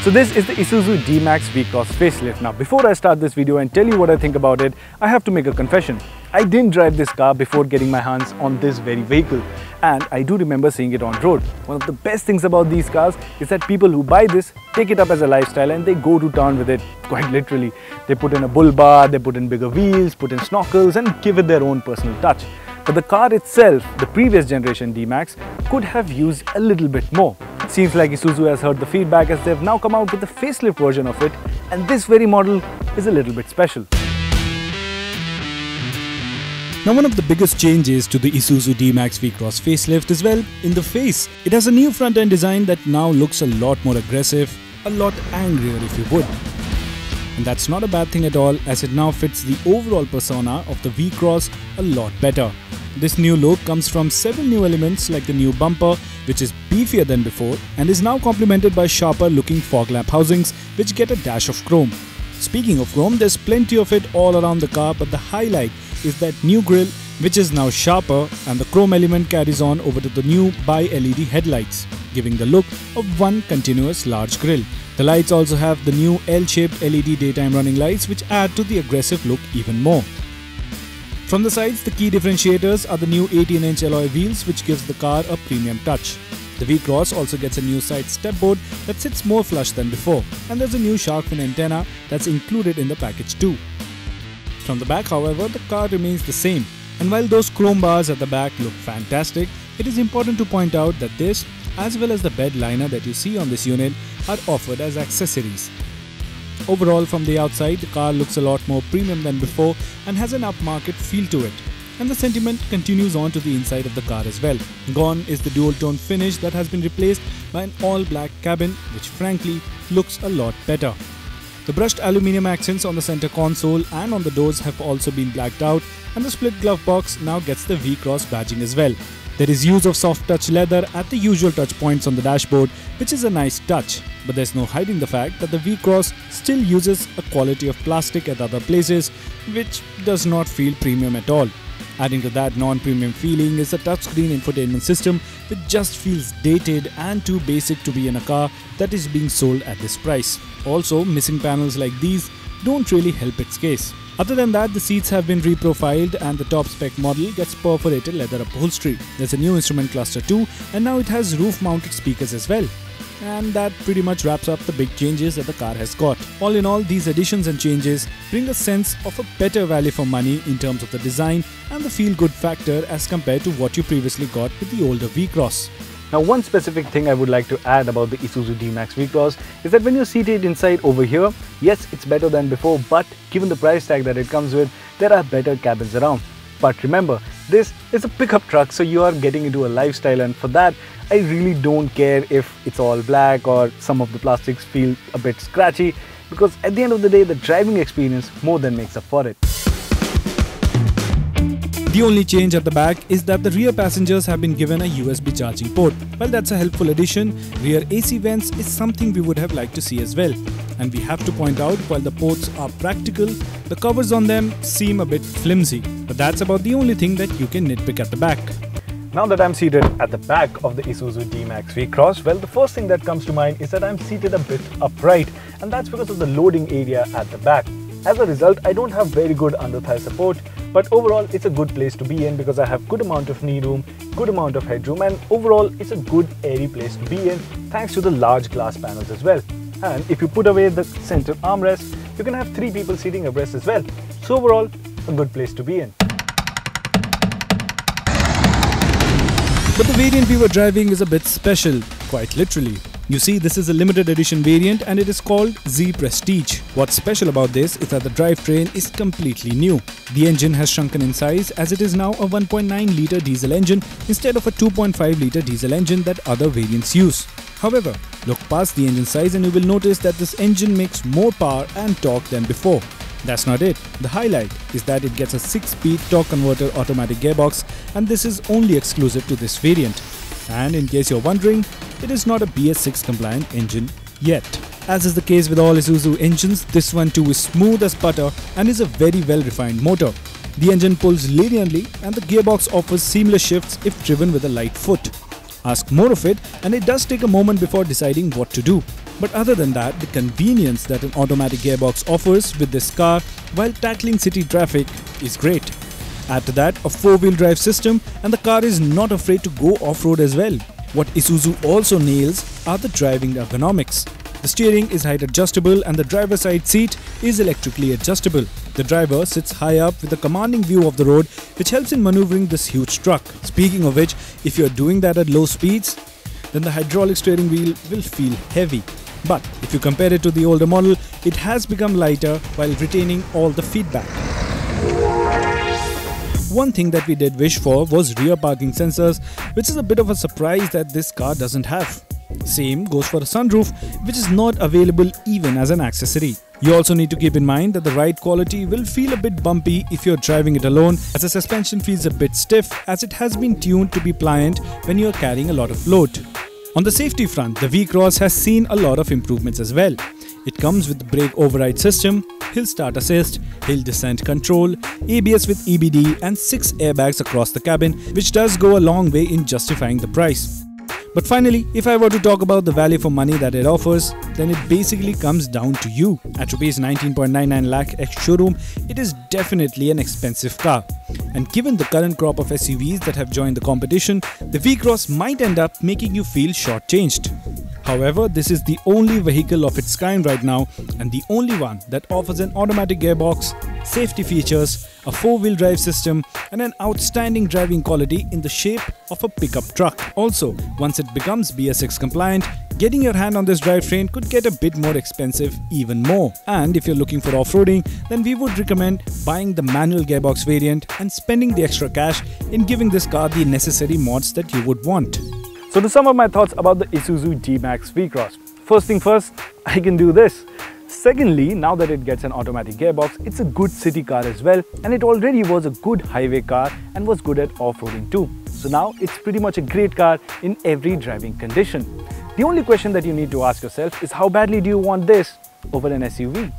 So this is the Isuzu D-Max V-Cross facelift. Now before I start this video and tell you what I think about it, I have to make a confession. I didn't drive this car before getting my hands on this very vehicle, and I do remember seeing it on road. One of the best things about these cars is that people who buy this take it up as a lifestyle and they go to town with it, quite literally. They put in a bull bar, they put in bigger wheels, put in snorkels and give it their own personal touch. But the car itself, the previous generation D-Max, could have used a little bit more. Seems like Isuzu has heard the feedback as they've now come out with a facelift version of it, and this very model is a little bit special. Now, one of the biggest changes to the Isuzu D-Max V-Cross facelift is, well, in the face. It has a new front-end design that now looks a lot more aggressive, a lot angrier if you would. And that's not a bad thing at all, as it now fits the overall persona of the V-Cross a lot better. This new look comes from several new elements like the new bumper, which is beefier than before and is now complemented by sharper looking fog lamp housings which get a dash of chrome. Speaking of chrome, there's plenty of it all around the car, but the highlight is that new grille which is now sharper, and the chrome element carries on over to the new bi-LED headlights, giving the look of one continuous large grille. The lights also have the new L-shaped LED daytime running lights which add to the aggressive look even more. From the sides, the key differentiators are the new 18-inch alloy wheels which gives the car a premium touch. The V-Cross also gets a new side stepboard that sits more flush than before, and there's a new shark fin antenna that's included in the package too. From the back, however, the car remains the same, and while those chrome bars at the back look fantastic, it is important to point out that this, as well as the bed liner that you see on this unit, are offered as accessories. Overall, from the outside, the car looks a lot more premium than before and has an upmarket feel to it. And the sentiment continues on to the inside of the car as well. Gone is the dual-tone finish that has been replaced by an all-black cabin, which frankly looks a lot better. The brushed aluminium accents on the center console and on the doors have also been blacked out, and the split glove box now gets the V-Cross badging as well. There is use of soft touch leather at the usual touch points on the dashboard, which is a nice touch, but there's no hiding the fact that the V-Cross still uses a quality of plastic at other places, which does not feel premium at all. Adding to that non-premium feeling is the touchscreen infotainment system, which just feels dated and too basic to be in a car that is being sold at this price. Also, missing panels like these don't really help its case. Other than that, the seats have been reprofiled and the top spec model gets perforated leather upholstery. There's a new instrument cluster too, and now it has roof mounted speakers as well. And that pretty much wraps up the big changes that the car has got. All in all, these additions and changes bring a sense of a better value for money in terms of the design and the feel-good factor as compared to what you previously got with the older V-Cross. Now, one specific thing I would like to add about the Isuzu D-Max V-Cross is that when you're seated inside over here, yes, it's better than before, but given the price tag that it comes with, there are better cabins around. But remember, this is a pickup truck, so you are getting into a lifestyle, and for that, I really don't care if it's all black or some of the plastics feel a bit scratchy, because at the end of the day, the driving experience more than makes up for it. The only change at the back is that the rear passengers have been given a USB charging port. While that's a helpful addition, rear AC vents is something we would have liked to see as well. And we have to point out, while the ports are practical, the covers on them seem a bit flimsy. But that's about the only thing that you can nitpick at the back. Now that I'm seated at the back of the Isuzu D-Max V-Cross, well, the first thing that comes to mind is that I'm seated a bit upright, and that's because of the loading area at the back. As a result, I don't have very good under-thigh support, but overall it's a good place to be in because I have good amount of knee room, good amount of headroom, and overall it's a good airy place to be in thanks to the large glass panels as well. And if you put away the center armrest, you can have 3 people sitting abreast as well. So overall, a good place to be in. But the variant we were driving is a bit special, quite literally. You see, this is a limited edition variant and it is called Z Prestige. What's special about this is that the drivetrain is completely new. The engine has shrunken in size as it is now a 1.9 litre diesel engine instead of a 2.5 litre diesel engine that other variants use. However, look past the engine size and you will notice that this engine makes more power and torque than before. That's not it. The highlight is that it gets a 6-speed torque converter automatic gearbox, and this is only exclusive to this variant. And in case you're wondering, it is not a BS6 compliant engine yet. As is the case with all Isuzu engines, this one too is smooth as butter and is a very well refined motor. The engine pulls linearly and the gearbox offers seamless shifts if driven with a light foot. Ask more of it and it does take a moment before deciding what to do. But other than that, the convenience that an automatic gearbox offers with this car while tackling city traffic is great. Add to that a 4-wheel drive system and the car is not afraid to go off-road as well. What Isuzu also nails are the driving ergonomics. The steering is height adjustable and the driver's side seat is electrically adjustable. The driver sits high up with a commanding view of the road, which helps in maneuvering this huge truck. Speaking of which, if you're doing that at low speeds, then the hydraulic steering wheel will feel heavy. But if you compare it to the older model, it has become lighter while retaining all the feedback. One thing that we did wish for was rear parking sensors, which is a bit of a surprise that this car doesn't have. Same goes for a sunroof, which is not available even as an accessory. You also need to keep in mind that the ride quality will feel a bit bumpy if you're driving it alone, as the suspension feels a bit stiff as it has been tuned to be pliant when you're carrying a lot of load. On the safety front, the V-Cross has seen a lot of improvements as well. It comes with the brake override system, hill start assist, hill descent control, ABS with EBD and 6 airbags across the cabin, which does go a long way in justifying the price. But finally, if I were to talk about the value for money that it offers, then it basically comes down to you. At Rs 19.99 lakh ex-showroom, it is definitely an expensive car. And given the current crop of SUVs that have joined the competition, the V-Cross might end up making you feel shortchanged. However, this is the only vehicle of its kind right now and the only one that offers an automatic gearbox, safety features, a 4-wheel drive system and an outstanding driving quality in the shape of a pickup truck. Also, once it becomes BS6 compliant, getting your hand on this drivetrain could get a bit more expensive even more. And if you're looking for off-roading, then we would recommend buying the manual gearbox variant and spending the extra cash in giving this car the necessary mods that you would want. So to sum up my thoughts about the Isuzu D-Max V-Cross, first thing first, I can do this. Secondly, now that it gets an automatic gearbox, it's a good city car as well, and it already was a good highway car and was good at off-roading too. So now it's pretty much a great car in every driving condition. The only question that you need to ask yourself is how badly do you want this over an SUV?